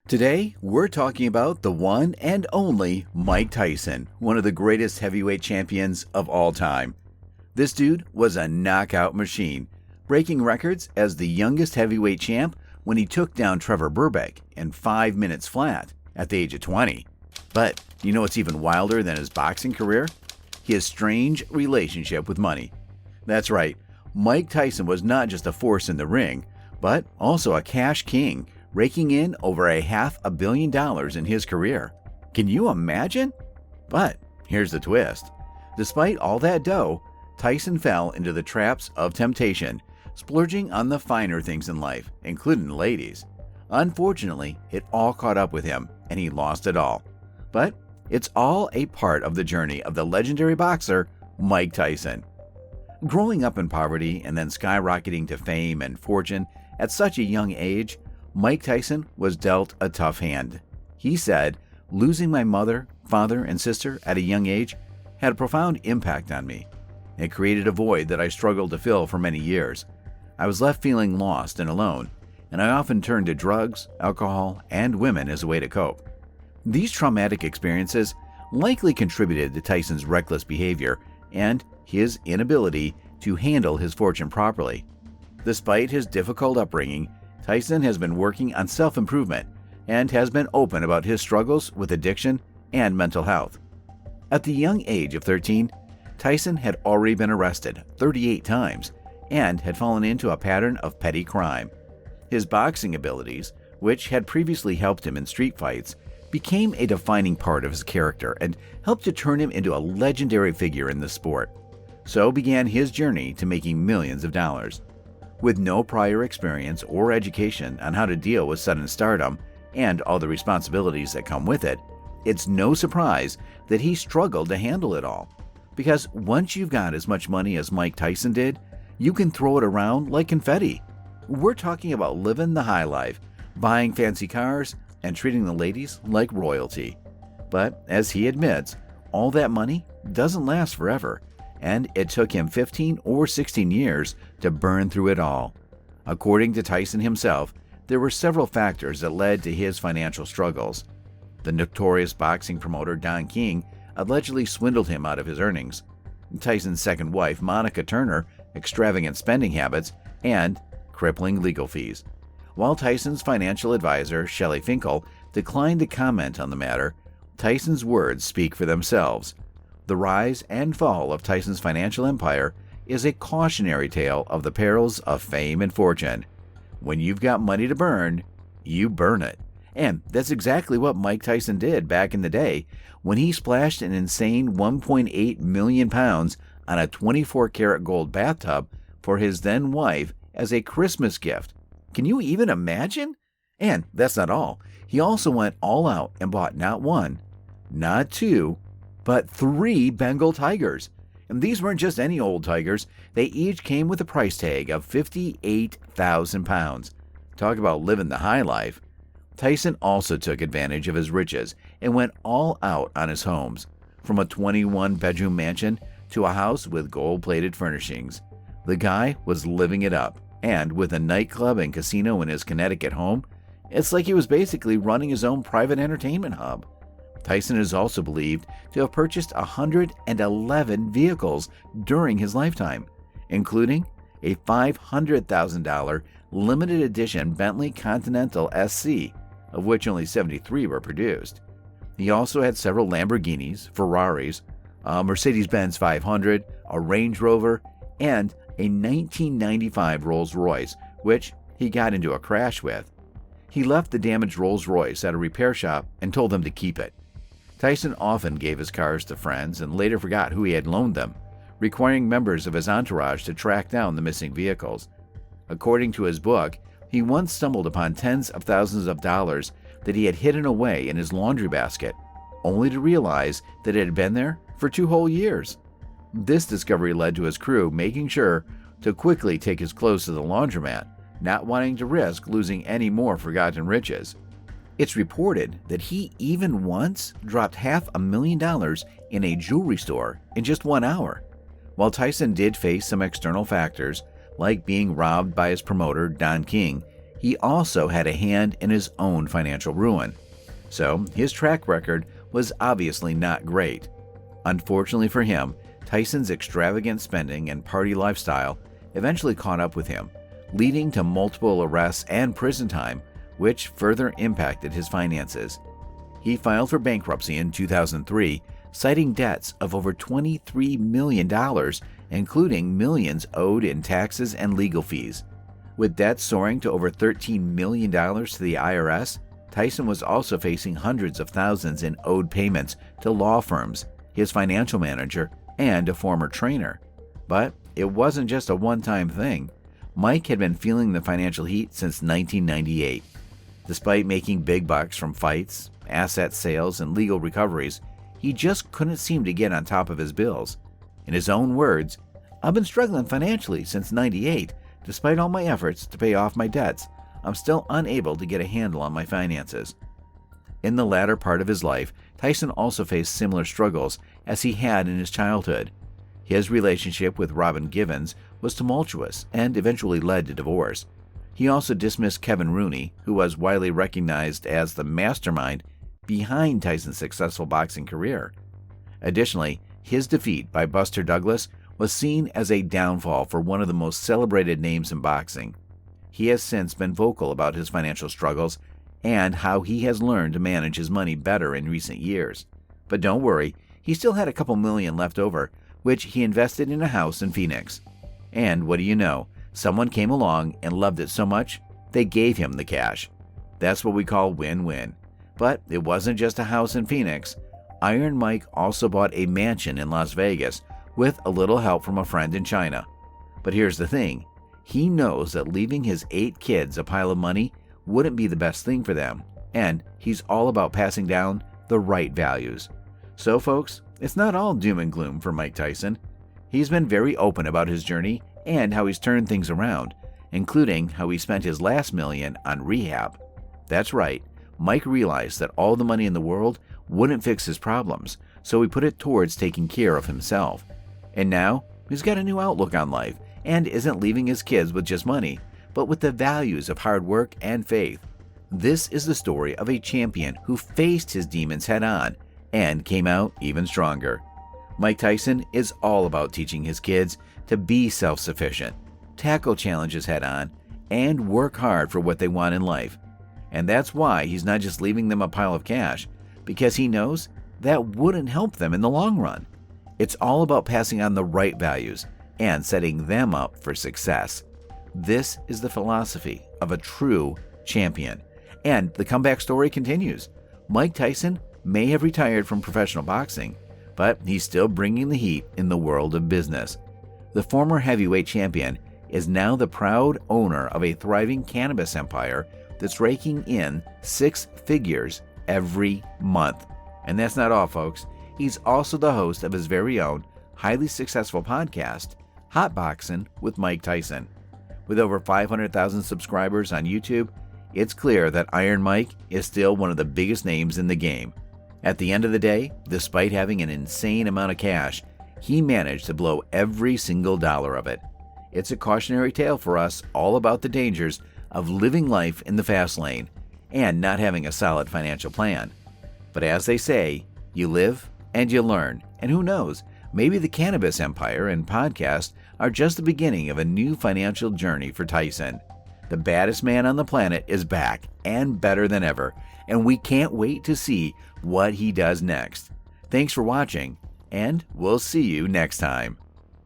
Today, we're talking about the one and only Mike Tyson, one of the greatest heavyweight champions of all time. This dude was a knockout machine, breaking records as the youngest heavyweight champ when he took down Trevor Burbank in 5 minutes flat at the age of 20. But you know what's even wilder than his boxing career? His strange relationship with money. That's right, Mike Tyson was not just a force in the ring, but also a cash king, raking in over $500 million in his career. Can you imagine? But here's the twist. Despite all that dough, Tyson fell into the traps of temptation, splurging on the finer things in life, including the ladies. Unfortunately, it all caught up with him, and he lost it all. But it's all a part of the journey of the legendary boxer, Mike Tyson. Growing up in poverty and then skyrocketing to fame and fortune at such a young age, Mike Tyson was dealt a tough hand. He said, "Losing my mother, father, and sister at a young age had a profound impact on me. It created a void that I struggled to fill for many years. I was left feeling lost and alone, and I often turned to drugs, alcohol, and women as a way to cope." These traumatic experiences likely contributed to Tyson's reckless behavior and his inability to handle his fortune properly. Despite his difficult upbringing, Tyson has been working on self-improvement and has been open about his struggles with addiction and mental health. At the young age of 13, Tyson had already been arrested 38 times and had fallen into a pattern of petty crime. His boxing abilities, which had previously helped him in street fights, became a defining part of his character and helped to turn him into a legendary figure in the sport. So began his journey to making millions of dollars. With no prior experience or education on how to deal with sudden stardom and all the responsibilities that come with it, it's no surprise that he struggled to handle it all. Because once you've got as much money as Mike Tyson did, you can throw it around like confetti. We're talking about living the high life, buying fancy cars, and treating the ladies like royalty. But as he admits, all that money doesn't last forever, and it took him 15 or 16 years to burn through it all. According to Tyson himself, there were several factors that led to his financial struggles. The notorious boxing promoter Don King allegedly swindled him out of his earnings, Tyson's second wife Monica Turner extravagant spending habits, and crippling legal fees. While Tyson's financial advisor Shelley Finkel declined to comment on the matter, Tyson's words speak for themselves. The rise and fall of Tyson's financial empire is a cautionary tale of the perils of fame and fortune. When you've got money to burn, you burn it. And that's exactly what Mike Tyson did back in the day when he splashed an insane 1.8 million pounds on a 24-karat gold bathtub for his then wife as a Christmas gift. Can you even imagine? And that's not all. He also went all out and bought not one, not two, but 3 Bengal tigers. And these weren't just any old tigers. They each came with a price tag of 58,000 pounds. Talk about living the high life. Tyson also took advantage of his riches and went all out on his homes, from a 21-bedroom mansion to a house with gold-plated furnishings. The guy was living it up, and with a nightclub and casino in his Connecticut home, it's like he was basically running his own private entertainment hub. Tyson is also believed to have purchased 111 vehicles during his lifetime, including a $500,000 limited edition Bentley Continental SC, of which only 73 were produced. He also had several Lamborghinis, Ferraris, a Mercedes-Benz 500, a Range Rover, and a 1995 Rolls-Royce, which he got into a crash with. He left the damaged Rolls-Royce at a repair shop and told them to keep it. Tyson often gave his cars to friends and later forgot who he had loaned them, requiring members of his entourage to track down the missing vehicles. According to his book, he once stumbled upon tens of thousands of dollars that he had hidden away in his laundry basket, only to realize that it had been there for 2 whole years. This discovery led to his crew making sure to quickly take his clothes to the laundromat, not wanting to risk losing any more forgotten riches. It's reported that he even once dropped $500,000 in a jewelry store in just 1 hour. While Tyson did face some external factors, like being robbed by his promoter Don King, he also had a hand in his own financial ruin. So his track record was obviously not great. Unfortunately for him, Tyson's extravagant spending and party lifestyle eventually caught up with him, leading to multiple arrests and prison time, which further impacted his finances. He filed for bankruptcy in 2003, citing debts of over $23 million, including millions owed in taxes and legal fees. With debts soaring to over $13 million to the IRS, Tyson was also facing hundreds of thousands in owed payments to law firms, his financial manager, and a former trainer. But it wasn't just a one-time thing. Mike had been feeling the financial heat since 1998. Despite making big bucks from fights, asset sales, and legal recoveries, he just couldn't seem to get on top of his bills. In his own words, "I've been struggling financially since '98. Despite all my efforts to pay off my debts, I'm still unable to get a handle on my finances." In the latter part of his life, Tyson also faced similar struggles as he had in his childhood. His relationship with Robin Givens was tumultuous and eventually led to divorce. He also dismissed Kevin Rooney, who was widely recognized as the mastermind behind Tyson's successful boxing career. Additionally, his defeat by Buster Douglas was seen as a downfall for one of the most celebrated names in boxing. He has since been vocal about his financial struggles and how he has learned to manage his money better in recent years. But don't worry, he still had a couple million left over, which he invested in a house in Phoenix. And what do you know? Someone came along and loved it so much, they gave him the cash. That's what we call win-win. But it wasn't just a house in Phoenix. Iron Mike also bought a mansion in Las Vegas with a little help from a friend in China. But here's the thing. He knows that leaving his 8 kids a pile of money wouldn't be the best thing for them, and he's all about passing down the right values. So folks, it's not all doom and gloom for Mike Tyson. He's been very open about his journey and how he's turned things around, including how he spent his last million on rehab. That's right, Mike realized that all the money in the world wouldn't fix his problems, so he put it towards taking care of himself. And now, he's got a new outlook on life and isn't leaving his kids with just money, but with the values of hard work and faith. This is the story of a champion who faced his demons head-on and came out even stronger. Mike Tyson is all about teaching his kids to be self-sufficient, tackle challenges head-on, and work hard for what they want in life. And that's why he's not just leaving them a pile of cash, because he knows that wouldn't help them in the long run. It's all about passing on the right values and setting them up for success. This is the philosophy of a true champion. And the comeback story continues. Mike Tyson may have retired from professional boxing, but he's still bringing the heat in the world of business. The former heavyweight champion is now the proud owner of a thriving cannabis empire that's raking in 6 figures every month. And that's not all, folks. He's also the host of his very own highly successful podcast, Hot Boxing with Mike Tyson. With over 500,000 subscribers on YouTube, it's clear that Iron Mike is still one of the biggest names in the game. At the end of the day, despite having an insane amount of cash, he managed to blow every single dollar of it. It's a cautionary tale for us all about the dangers of living life in the fast lane and not having a solid financial plan. But as they say, you live and you learn, and who knows, maybe the cannabis empire and podcast are just the beginning of a new financial journey for Tyson. The baddest man on the planet is back and better than ever, and we can't wait to see what he does next. Thanks for watching, and we'll see you next time.